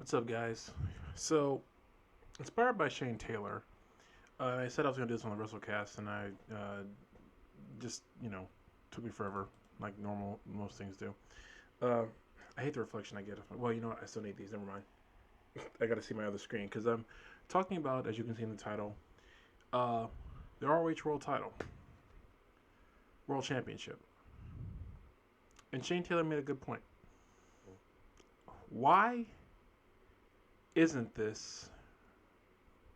What's up, guys? So, inspired by Shane Taylor, I said I was going to do this on the WrestleCast, and I just, took me forever, like normal, most things do. I hate the reflection I get. Well, you know what? I still need these. Never mind. I got to see my other screen, because I'm talking about, as you can see in the title, uh, the ROH World title, World Championship. And Shane Taylor made a good point. Why isn't this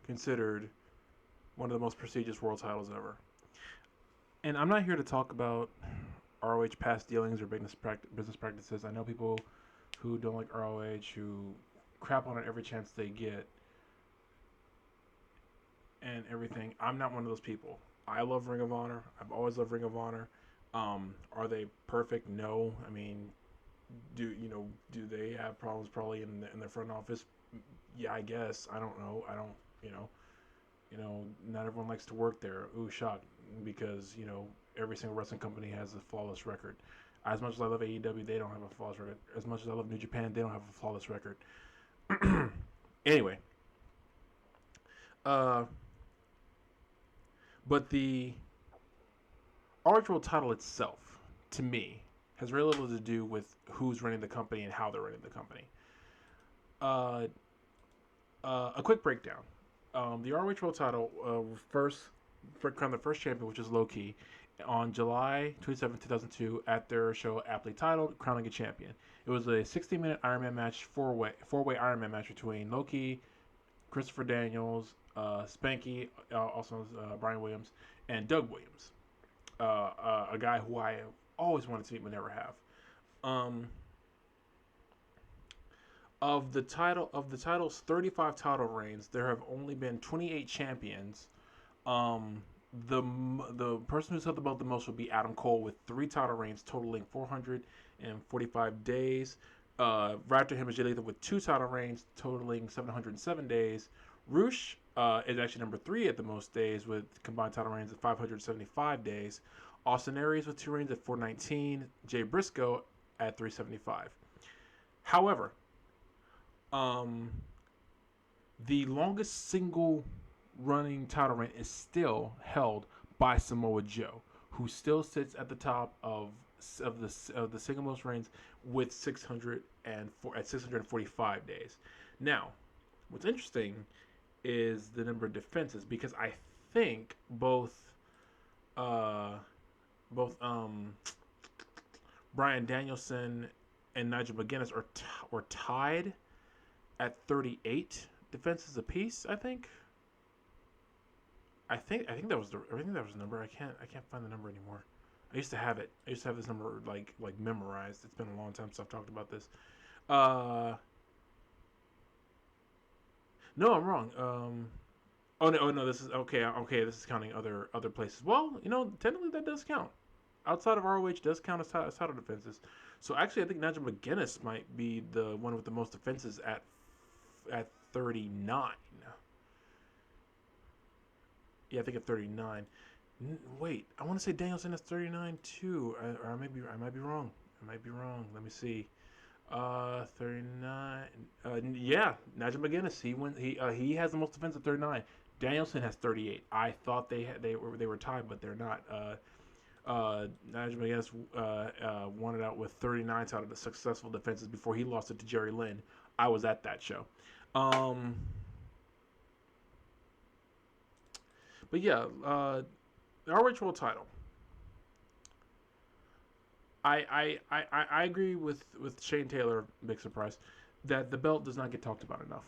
considered one of the most prestigious world titles ever? And I'm not here to talk about ROH past dealings or business practices. I know people who don't like ROH who crap on it every chance they get and everything. I'm not one of those people. I love Ring of Honor. I've always loved Ring of Honor. Are they perfect? No. I mean, do they have problems probably in the front office? Yeah, I guess. I don't know. I don't. Not everyone likes to work there. Ooh, shock, because every single wrestling company has a flawless record. As much as I love AEW, they don't have a flawless record. As much as I love New Japan, they don't have a flawless record. Anyway, uh, but the ROH World title itself, to me, has very little to do with who's running the company and how they're running the company. A quick breakdown. The ROH World title crowned the first champion, which is Low Ki, on July 27, 2002, at their show aptly titled Crowning a Champion. It was a 60-minute Iron Man match, four-way Iron Man match between Low Ki, Christopher Daniels, Spanky, also Brian Williams, and Doug Williams, a guy who I always wanted to meet but never have. Of the title's 35 title reigns, there have only been 28 champions. The person who's held the belt the most would be Adam Cole with 3 title reigns totaling 445 days. Right after him is Jay Lethal with 2 title reigns totaling 707 days. Roosh is actually number 3 at the most days with combined title reigns at 575 days. Austin Aries with 2 reigns at 419. Jay Briscoe at 375. However, the longest single running title reign is still held by Samoa Joe, who still sits at the top of the single most reigns with 645 days. Now, what's interesting is the number of defenses, because I think both Bryan Danielson and Nigel McGuinness were tied at 38 defenses apiece. I think that was the number. I can't find the number anymore. I used to have it. I used to have this number like memorized. It's been a long time since I've talked about this. No, I'm wrong. Oh no, this is okay. Okay, this is counting other places. Well, technically that does count. Outside of ROH does count as title defenses. So actually, I think Nigel McGuinness might be the one with the most defenses at 39. Yeah, I think at 39. Wait, I want to say Danielson has 39 too. Or I might be wrong. Let me see. 39. Yeah, Nigel McGuinness. He has the most defense at 39. Danielson has 38. I thought they were tied, but they're not. Nigel McGuinness won it out with 39 out of the successful defenses before he lost it to Jerry Lynn. I was at that show. But yeah, the ROH World title. I agree with Shane Taylor, big surprise, that the belt does not get talked about enough.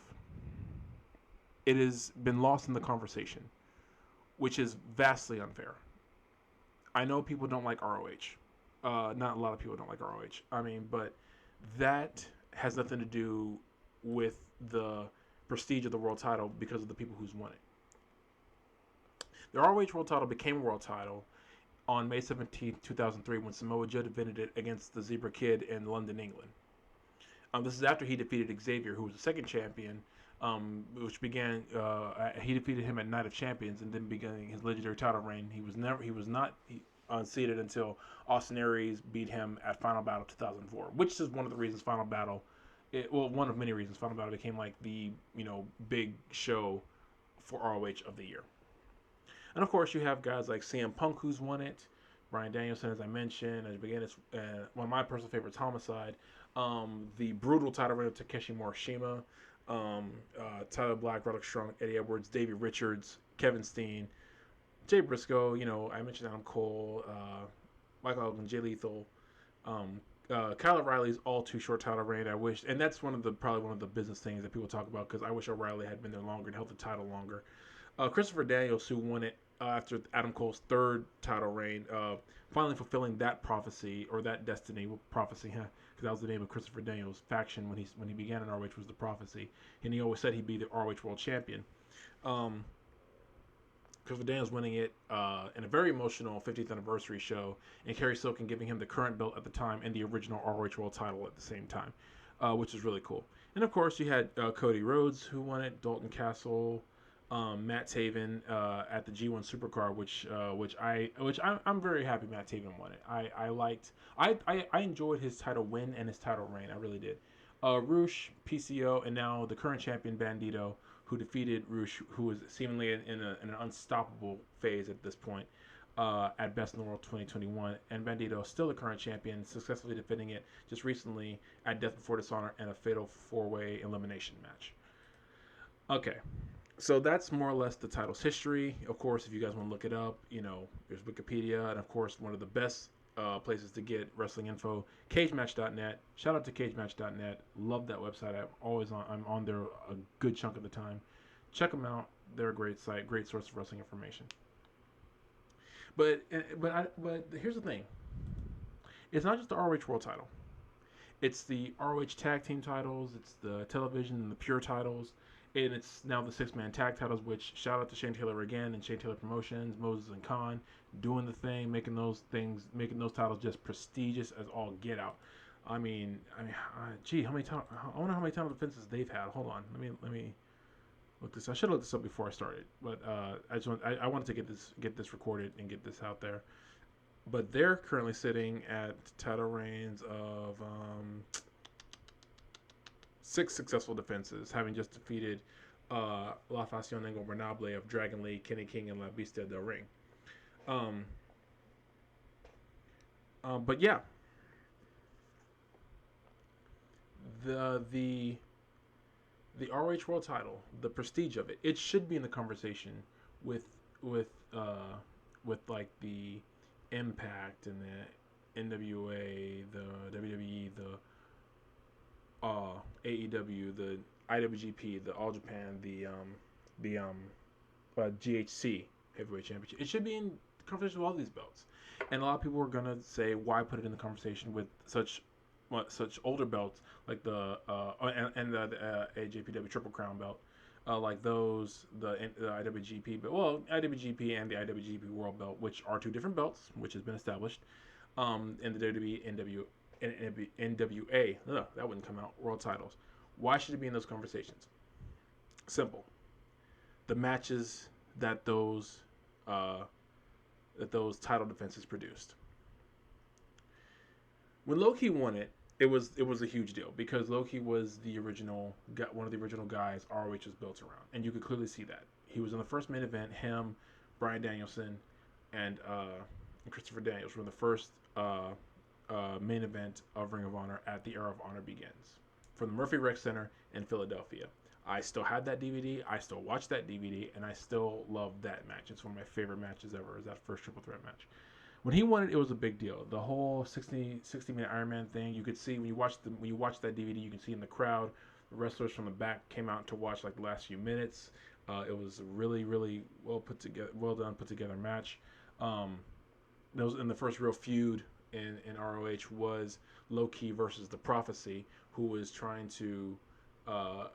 It has been lost in the conversation, which is vastly unfair. I know people don't like ROH. Not a lot of people don't like ROH. I mean, but that has nothing to do with the prestige of the world title because of the people who's won it. The ROH World title became a world title on May 17, 2003, when Samoa Joe defended it against the Zebra Kid in London, England. This is after he defeated Xavier, who was the second champion, which began. He defeated him at Night of Champions, and then beginning his legendary title reign. He was not unseated until Austin Aries beat him at Final Battle 2004, which is one of the reasons Final Battle well, one of many reasons, Final Battle became like the big show for ROH of the year. And of course, you have guys like CM Punk who's won it, Bryan Danielson, as I mentioned, as began it's one of my personal favorites, Homicide, the brutal title reign of Takeshi Morishima, Tyler Black, Roderick Strong, Eddie Edwards, Davey Richards, Kevin Steen, Jay Briscoe. I mentioned Adam Cole, Michael Elgin, Jay Lethal. Kyle O'Reilly's all too short title reign. I wish, and that's probably one of the business things that people talk about, because I wish O'Reilly had been there longer and held the title longer. Christopher Daniels, who won it after Adam Cole's third title reign, finally fulfilling that prophecy, or that destiny prophecy, because that was the name of Christopher Daniels' faction when he began in ROH, was the Prophecy, and he always said he'd be the ROH World Champion. Christopher Daniels winning it in a very emotional 50th anniversary show, and Kerry Silkin giving him the current belt at the time and the original ROH World title at the same time, which is really cool. And of course, you had Cody Rhodes, who won it, Dalton Castle, Matt Taven at the G1 Supercard, which I'm very happy Matt Taven won it. I enjoyed his title win and his title reign. I really did. Roosh, PCO, and now the current champion Bandito, who defeated Roosh, who is seemingly in an unstoppable phase at this point, at Best in the World 2021. And Bandito is still the current champion, successfully defending it just recently at Death Before Dishonor in a fatal 4-way elimination match. Okay, so that's more or less the title's history. Of course, if you guys want to look it up, there's Wikipedia, and of course, one of the best places to get wrestling info, Cagematch.net. Shout out to Cagematch.net. Love that website. I'm on there a good chunk of the time. Check them out. They're a great site, great source of wrestling information. But here's the thing. It's not just the ROH World title. It's the ROH Tag Team titles. It's the television and the Pure titles. And it's now the 6-man tag titles, which shout out to Shane Taylor again and Shane Taylor Promotions, Moses and Khan, doing the thing, making those titles just prestigious as all get out. Gee, I wonder how many title defenses they've had. Hold on, let me look this. I should have looked this up before I started, but I wanted to get this recorded and get this out there. But they're currently sitting at title reigns of 6 successful defenses, having just defeated La Facción Ingobernable of Dragon Lee, Kenny King, and La Bestia del Ring. But yeah, the ROH World title, the prestige of it, it should be in the conversation with like the Impact and the NWA, the WWE, the AEW, the IWGP, the All Japan, the GHC Heavyweight Championship. It should be in conversation with all these belts. And a lot of people are gonna say, why put it in the conversation with such older belts like the AJPW Triple Crown belt, like those, the IWGP, but IWGP and the IWGP World belt, which are two different belts, which has been established, and the WWE NWA, that wouldn't come out, world titles. Why should it be in those conversations? Simple. The matches that those title defenses produced. When Low-Ki won it, it was a huge deal, because Low-Ki was one of the original guys ROH was built around, and you could clearly see that. He was in the first main event. Him, Bryan Danielson, and Christopher Daniels were in the first main event of Ring of Honor at the Era of Honor Begins, from the Murphy Rec Center in Philadelphia. I still have that DVD. I still watch that DVD, and I still love that match. It's one of my favorite matches ever. Is that first triple threat match? When he won it, it was a big deal. The whole 60-minute Iron Man thing, you could see when you watch that DVD, you can see in the crowd, the wrestlers from the back came out to watch like the last few minutes. It was a really, really well put together match. That was in the first real feud in ROH was Low-Ki versus the Prophecy, who was trying to,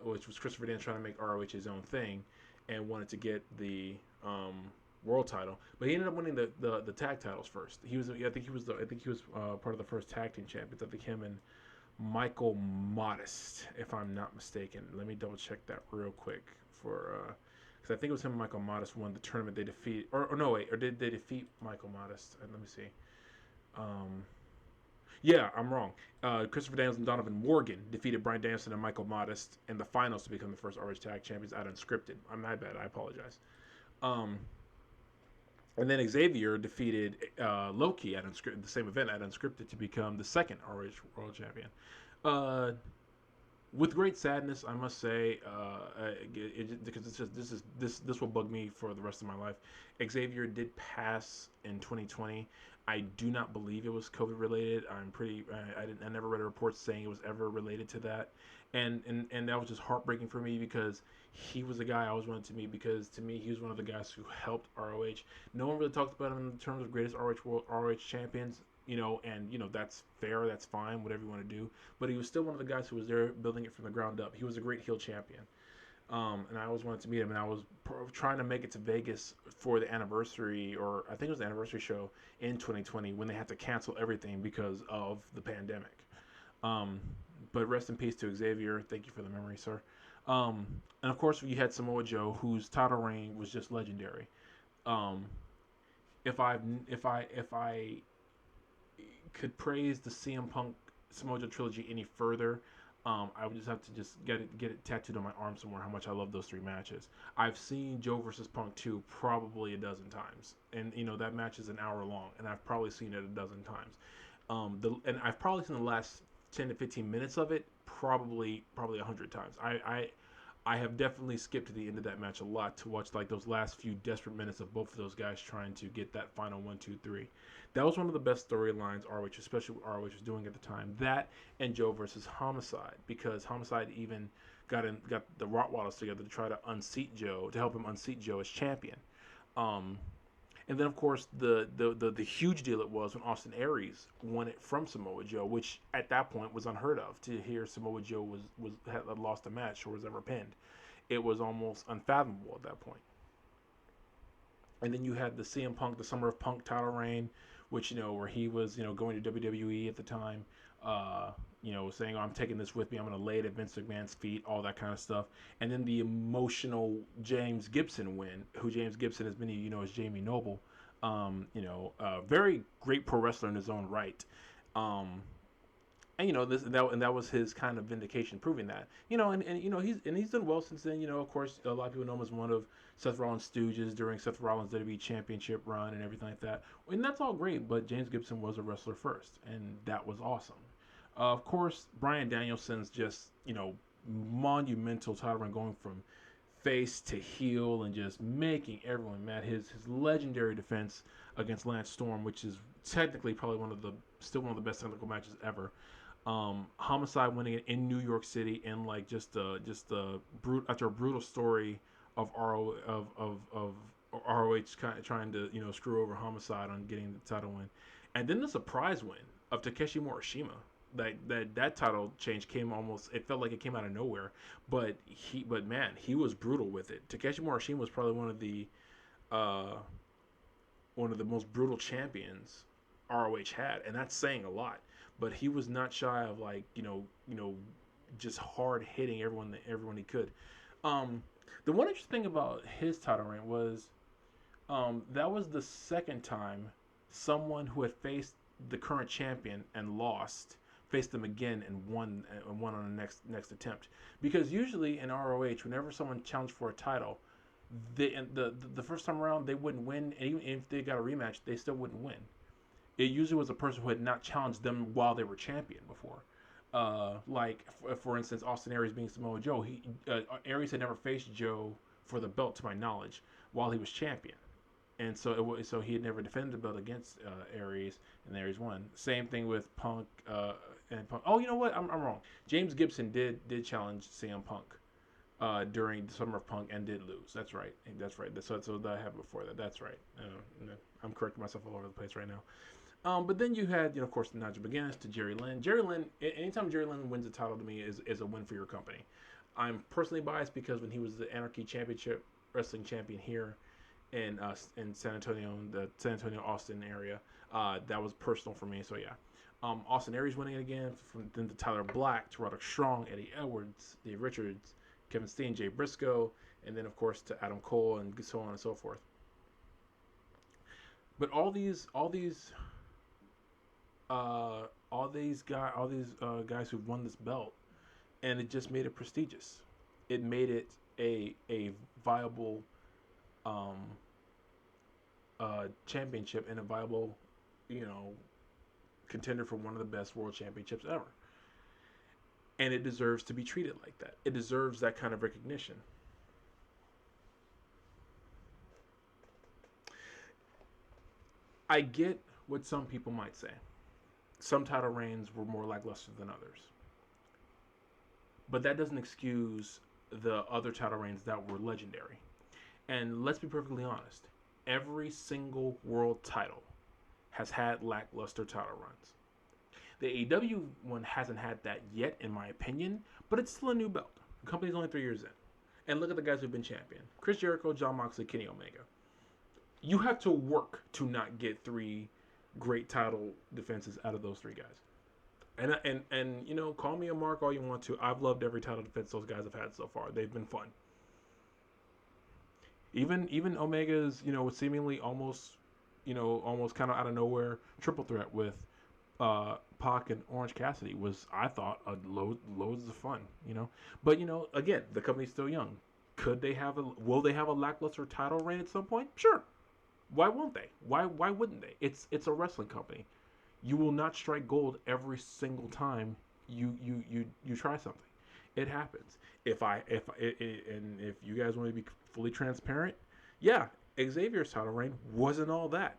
which was Christopher Daniels trying to make ROH his own thing, and wanted to get the world title, but he ended up winning the tag titles first. I think he was part of the first tag team champions. I think him and Michael Modest, if I'm not mistaken. Let me double check that real quick because I think it was him and Michael Modest won the tournament. They defeat, or no wait, or did they defeat Michael Modest? Let me see. Yeah, I'm wrong. Christopher Daniels and Donovan Morgan defeated Bryan Danielson and Michael Modest in the finals to become the first ROH Tag Champions at Unscripted. I'm my bad. I apologize. Um, and then Xavier defeated Loki at the same event at Unscripted to become the second ROH World Champion. Uh, with great sadness, I must say, because this will bug me for the rest of my life. Xavier did pass in 2020. I do not believe it was COVID related. I never read a report saying it was ever related to that, and that was just heartbreaking for me because he was a guy I always wanted to meet because to me he was one of the guys who helped ROH. No one really talked about him in terms of greatest ROH champions. And that's fair, that's fine, whatever you want to do. But he was still one of the guys who was there building it from the ground up. He was a great heel champion. And I always wanted to meet him, and I was trying to make it to Vegas for the anniversary, or I think it was the anniversary show in 2020 when they had to cancel everything because of the pandemic. Um, but rest in peace to Xavier. Thank you for the memory, sir. And of course, you had Samoa Joe, whose title reign was just legendary. Um, if I could praise the CM Punk Samoa Joe trilogy any further, I would just have to just get it tattooed on my arm somewhere how much I love those three matches. I've seen Joe versus Punk 2 probably a dozen times, and that match is an hour long, and I've probably seen it a dozen times. And I've probably seen the last 10 to 15 minutes of it probably 100 times. I have definitely skipped to the end of that match a lot to watch like those last few desperate minutes of both of those guys trying to get that final 1, 2, 3. That was one of the best storylines ROH, especially what ROH was doing at the time. That and Joe versus Homicide, because Homicide even got the Rottweilers together to try to help him unseat Joe as champion. Um, and then, of course, the huge deal it was when Austin Aries won it from Samoa Joe, which at that point was unheard of to hear Samoa Joe had lost a match or was ever pinned. It was almost unfathomable at that point. And then you had the CM Punk, the Summer of Punk title reign, which where he was going to WWE at the time, saying, "Oh, I'm taking this with me. I'm going to lay it at Vince McMahon's feet," all that kind of stuff. And then the emotional James Gibson win, who James Gibson, as many of you know, is Jamie Noble. Very great pro wrestler in his own right. Um, and that was his kind of vindication, proving that he's done well since then. Of course, a lot of people know him as one of Seth Rollins' stooges during Seth Rollins' WWE Championship run and everything like that, and that's all great. But James Gibson was a wrestler first, and that was awesome. Of course, Bryan Danielson's just monumental title run, going from face to heel and just making everyone mad. His legendary defense against Lance Storm, which is technically probably still one of the best technical matches ever. Homicide winning it in New York City, and like after a brutal story of ROH kind of trying to screw over Homicide on getting the title win, and then the surprise win of Takeshi Morishima. That title change came it felt like it came out of nowhere, but man, he was brutal with it. Takeshi Morishima was probably one of the most brutal champions ROH had, and that's saying a lot. But he was not shy of just hard hitting everyone he could. The one interesting thing about his title reign was that was the second time someone who had faced the current champion and lost faced them again and won on the next attempt. Because usually in ROH, whenever someone challenged for a title, the first time around they wouldn't win, and even if they got a rematch, they still wouldn't win. It usually was a person who had not challenged them while they were champion before. For instance, Austin Aries being Samoa Joe, Aries had never faced Joe for the belt, to my knowledge, while he was champion, and so he had never defended the belt against Aries, and Aries won. Same thing with Punk and Punk. Oh, you know what? I'm wrong. James Gibson did challenge CM Punk during the Summer of Punk and did lose. That's right. So that happened before that. That's right. I'm correcting myself all over the place right now. But then you had, of course, Nigel McGuinness to Jerry Lynn. Jerry Lynn, anytime Jerry Lynn wins a title to me is a win for your company. I'm personally biased because when he was the Anarchy Championship Wrestling Champion here in San Antonio, the San Antonio Austin area, that was personal for me. So yeah, Austin Aries winning it again. From then to Tyler Black, to Roderick Strong, Eddie Edwards, Dave Richards, Kevin Steen, Jay Briscoe, and then of course to Adam Cole and so on and so forth. But all these guys who've won this belt, and it just made it prestigious. It made it a viable um, championship and a viable, you know, contender for one of the best world championships ever. And it deserves to be treated like that. It deserves that kind of recognition. I get what some people might say. Some title reigns were more lackluster than others. But that doesn't excuse the other title reigns that were legendary. And let's be perfectly honest, every single world title has had lackluster title runs. The AEW one hasn't had that yet, in my opinion, but it's still a new belt. The company's only 3 years in. And look at the guys who've been champion. Chris Jericho, Jon Moxley, Kenny Omega. You have to work to not get 3 great title defenses out of those 3 guys. And you know, call me a mark all you want to. I've loved every title defense those guys have had so far. They've been fun. Even Omega's, you know, seemingly almost kind of out of nowhere triple threat with Pac and Orange Cassidy was, I thought, loads of fun, you know. But you know, again, the company's still young. Will they have a lackluster title reign at some point? Sure. Why won't they? Why wouldn't they? It's a wrestling company. You will not strike gold every single time you try something. It happens. If you guys want to be fully transparent, yeah, Xavier's title reign wasn't all that.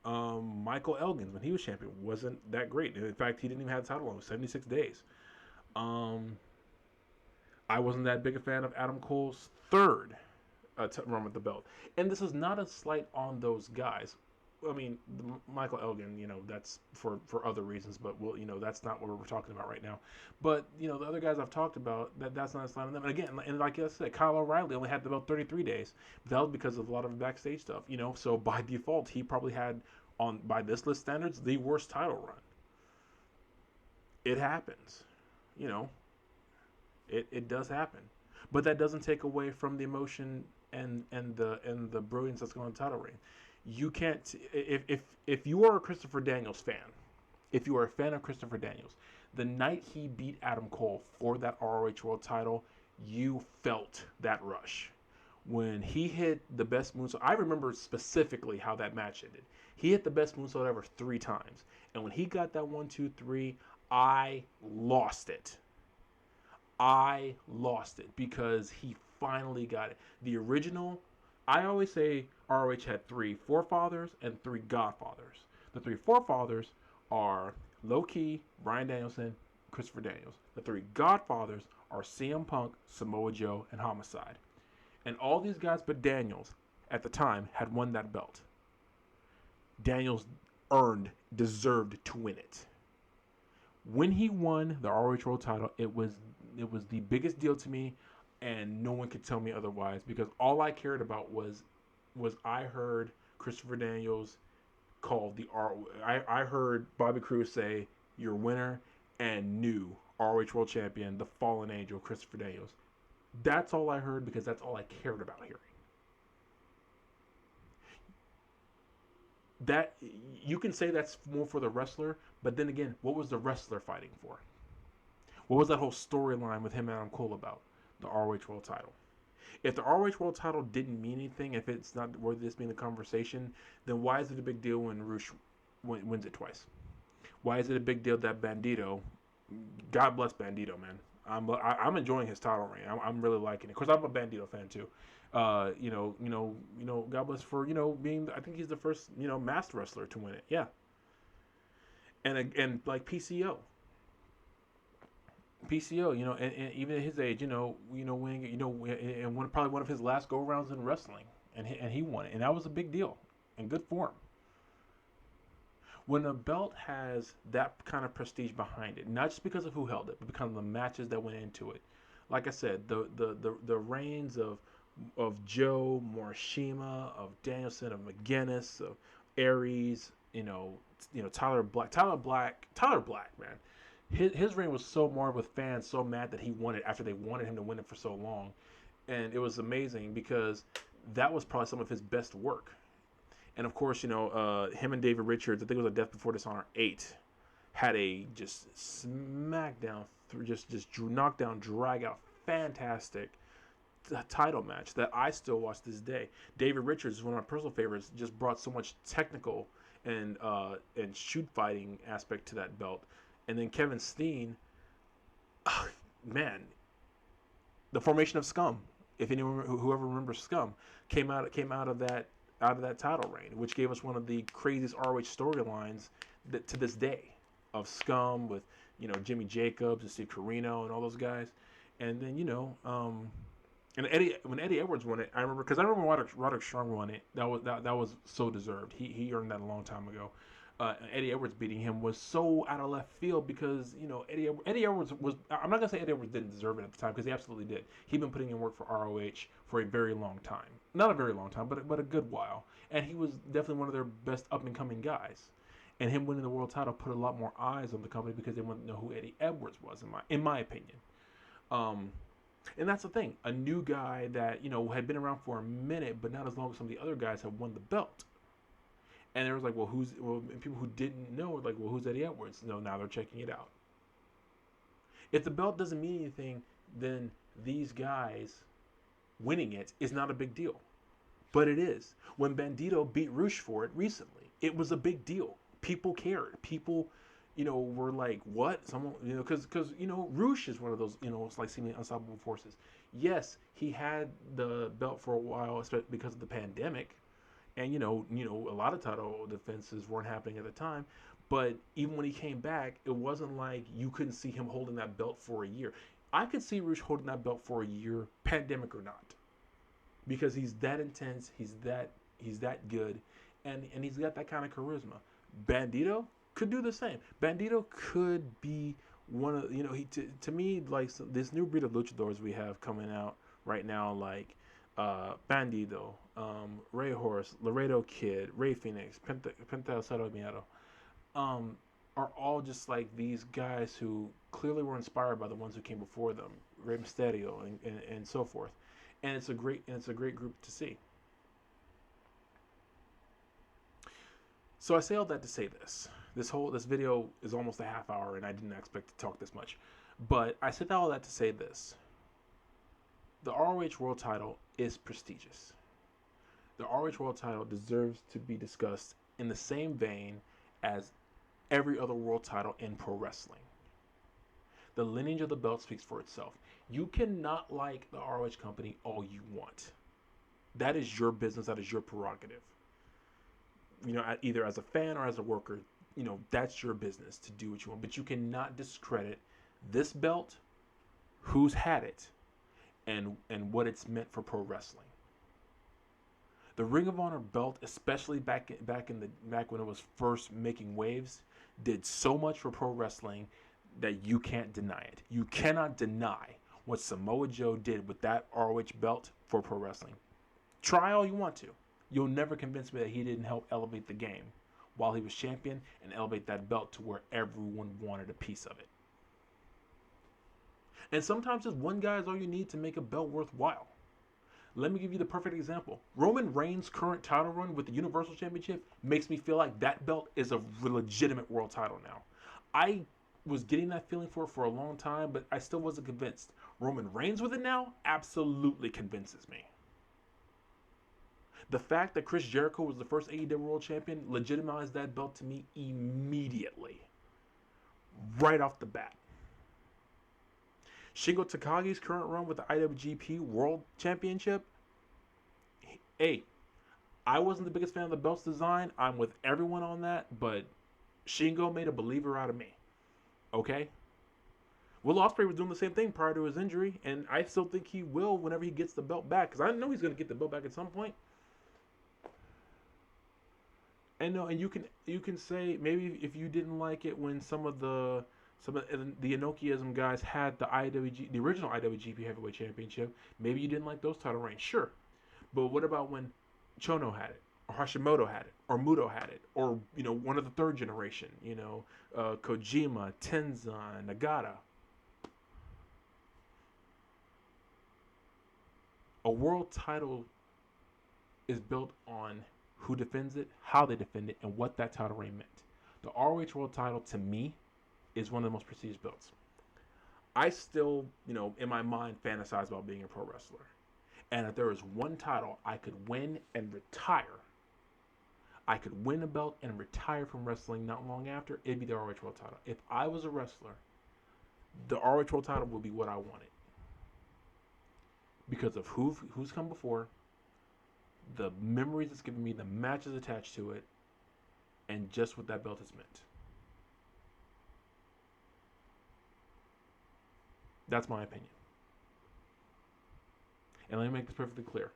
Michael Elgin, when he was champion, wasn't that great. In fact, he didn't even have the title on 76 days. I wasn't that big a fan of Adam Cole's third run with the belt. And this is not a slight on those guys. I mean, Michael Elgin, you know, that's for other reasons, but you know, that's not what we're talking about right now. But you know, the other guys I've talked about, that's not a slight on them. And again, and like I said, Kyle O'Reilly only had the belt 33 days. That was because of a lot of backstage stuff, you know. So by default, he probably had, by this list standards, the worst title run. It happens, you know. It does happen, but that doesn't take away from the emotion and the brilliance that's going on the title reign. You can't, if you are a Christopher Daniels fan, if you are a fan of Christopher Daniels, the night he beat Adam Cole for that ROH World title, you felt that rush. When he hit the best moonsault, I remember specifically how that match ended. He hit the best moonsault ever 3 times. And when he got that 1, 2, 3, I lost it. I lost it because he finally got it. The original, I always say ROH had 3 forefathers and 3 godfathers. The 3 forefathers are Low Ki, Bryan Danielson, Christopher Daniels. The 3 godfathers are CM Punk, Samoa Joe, and Homicide. And all these guys but Daniels at the time had won that belt. Daniels deserved to win it. When he won the ROH World title, it was the biggest deal to me, and no one could tell me otherwise, because all I cared about was I heard Christopher Daniels called the I heard Bobby Cruz say, "Your winner," and knew ROH World Champion, the fallen angel, Christopher Daniels. That's all I heard, because that's all I cared about hearing. That, you can say that's more for the wrestler, but then again, what was the wrestler fighting for? What was that whole storyline with him and Adam Cole about? The ROH World title. If the ROH World title didn't mean anything, if it's not worth this being a conversation, then why is it a big deal when Rush wins it twice? Why is it a big deal that Bandito, God bless Bandito, man. I'm enjoying his title reign. I'm really liking it. Of course, I'm a Bandito fan too. You know, God bless for, you know, being, I think he's the first, you know, masked wrestler to win it. Yeah. And like PCO, you know, and even at his age, winning, and probably one of his last go rounds in wrestling, and he won it, and that was a big deal, and good for him. When a belt has that kind of prestige behind it, not just because of who held it, but because of the matches that went into it, like I said, the reigns of Joe, Morishima, of Danielson, of McGuinness, of Aries, Tyler Black, man. His reign was so marred with fans so mad that he won it after they wanted him to win it for so long. And it was amazing because that was probably some of his best work. And of course, him and David Richards, I think it was a Death Before Dishonor 8. had a just smackdown, just knockdown, drag out, fantastic title match that I still watch this day. David Richards is one of my personal favorites. Just brought so much technical and shoot fighting aspect to that belt. And then Kevin Steen, man, the formation of Scum. If anyone, whoever remembers Scum, came out of that title reign, which gave us one of the craziest ROH storylines that to this day of Scum with Jimmy Jacobs and Steve Corino and all those guys, and then and when Eddie Edwards won it, I remember because I remember Roderick Strong won it. That was so deserved. He earned that a long time ago. Eddie Edwards beating him was so out of left field because Eddie Edwards was. I'm not gonna say Eddie Edwards didn't deserve it at the time because he absolutely did. He'd been putting in work for ROH for a very long time, not a very long time, but a good while, and he was definitely one of their best up and coming guys. And him winning the world title put a lot more eyes on the company because they wanted to know who Eddie Edwards was, in my opinion. And that's the thing, a new guy that had been around for a minute, but not as long as some of the other guys have won the belt. And there was like, and people who didn't know were like, well, who's Eddie Edwards? No, now they're checking it out. If the belt doesn't mean anything, then these guys winning it is not a big deal. But it is. When Bandito beat Rush for it recently, it was a big deal. People cared. People, were like, what? Someone, because Rush is one of those, it's like seemingly unstoppable forces. Yes, he had the belt for a while, especially because of the pandemic. And, a lot of title defenses weren't happening at the time. But even when he came back, it wasn't like you couldn't see him holding that belt for a year. I could see Rush holding that belt for a year, pandemic or not. Because he's that intense, he's that good, and he's got that kind of charisma. Bandito could do the same. Bandito could be one of, to me, like this new breed of luchadors we have coming out right now, like Bandito, Ray Horse, Laredo Kid, Ray Phoenix, Penta Cero Miedo, are all just like these guys who clearly were inspired by the ones who came before them, Rey Mysterio and so forth. And it's a great group to see. So I say all that to say this. This video is almost a half hour, and I didn't expect to talk this much. But I said all that to say this. The ROH World title is prestigious. The ROH World title deserves to be discussed in the same vein as every other world title in pro wrestling. The lineage of the belt speaks for itself. You cannot like the ROH company all you want. That is your business. That is your prerogative. Either as a fan or as a worker, that's your business to do what you want. But you cannot discredit this belt, who's had it, and what it's meant for pro wrestling. The Ring of Honor belt, especially back when it was first making waves, did so much for pro wrestling that you can't deny it. You cannot deny what Samoa Joe did with that ROH belt for pro wrestling. Try all you want to. You'll never convince me that he didn't help elevate the game while he was champion and elevate that belt to where everyone wanted a piece of it. And sometimes just one guy is all you need to make a belt worthwhile. Let me give you the perfect example. Roman Reigns' current title run with the Universal Championship makes me feel like that belt is a legitimate world title now. I was getting that feeling for a long time, but I still wasn't convinced. Roman Reigns with it now absolutely convinces me. The fact that Chris Jericho was the first AEW World Champion legitimized that belt to me immediately. Right off the bat. Shingo Takagi's current run with the IWGP World Championship. Hey, I wasn't the biggest fan of the belt's design. I'm with everyone on that, but Shingo made a believer out of me. Okay? Will Ospreay was doing the same thing prior to his injury, and I still think he will whenever he gets the belt back, because I know he's going to get the belt back at some point. And no, and you can say maybe if you didn't like it when some of the Enochiism guys had the original IWGP Heavyweight Championship, maybe you didn't like those title reigns, sure. But what about when Chono had it, or Hashimoto had it, or Muto had it, or one of the third generation, Kojima, Tenzan, Nagata. A world title is built on who defends it, how they defend it, and what that title reign meant. The ROH World title, to me, is one of the most prestigious belts. I still, in my mind, fantasize about being a pro wrestler. And if there was one title I could win and retire, I could win a belt and retire from wrestling not long after, it'd be the ROH World title. If I was a wrestler, the ROH World title would be what I wanted. Because of who's come before, the memories it's given me, the matches attached to it, and just what that belt has meant. That's my opinion. And let me make this perfectly clear.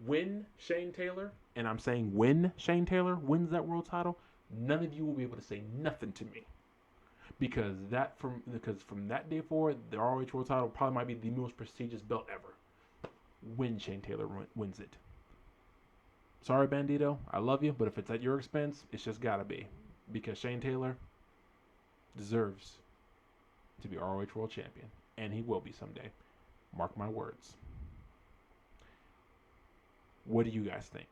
When Shane Taylor, and I'm saying when Shane Taylor wins that world title, none of you will be able to say nothing to me. Because from that day forward, the ROH World title probably might be the most prestigious belt ever. When Shane Taylor wins it. Sorry, Bandito, I love you, but if it's at your expense, it's just gotta be. Because Shane Taylor deserves to be ROH World Champion. And he will be someday. Mark my words. What do you guys think?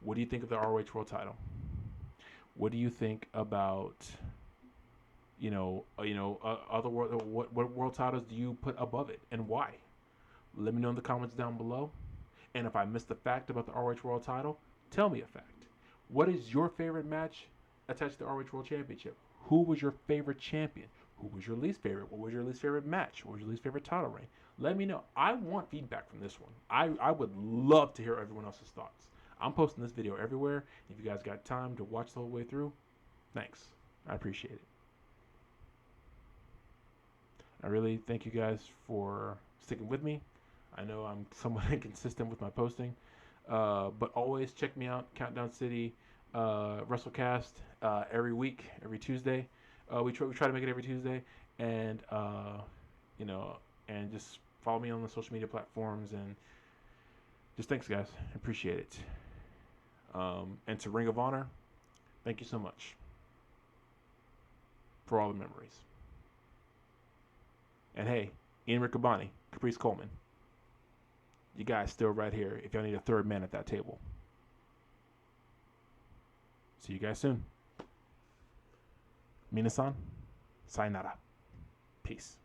What do you think of the ROH World title? What do you think about, other world? What world titles do you put above it, and why? Let me know in the comments down below. And if I missed a fact about the ROH World title, tell me a fact. What is your favorite match attached to the ROH World Championship? Who was your favorite champion? Who was your least favorite? What was your least favorite match? What was your least favorite title reign? Let me know. I want feedback from this one. I would love to hear everyone else's thoughts. I'm posting this video everywhere. If you guys got time to watch the whole way through, thanks. I appreciate it. I really thank you guys for sticking with me. I know I'm somewhat inconsistent with my posting, but always check me out, Countdown City, WrestleCast, every week, every Tuesday. We try to make it every Tuesday, and and just follow me on the social media platforms, and just thanks, guys. I appreciate it. And to Ring of Honor, thank you so much for all the memories. And hey, Ian Riccaboni, Caprice Coleman, you guys still right here if y'all need a third man at that table. See you guys soon. Minasan, sayonara. Peace.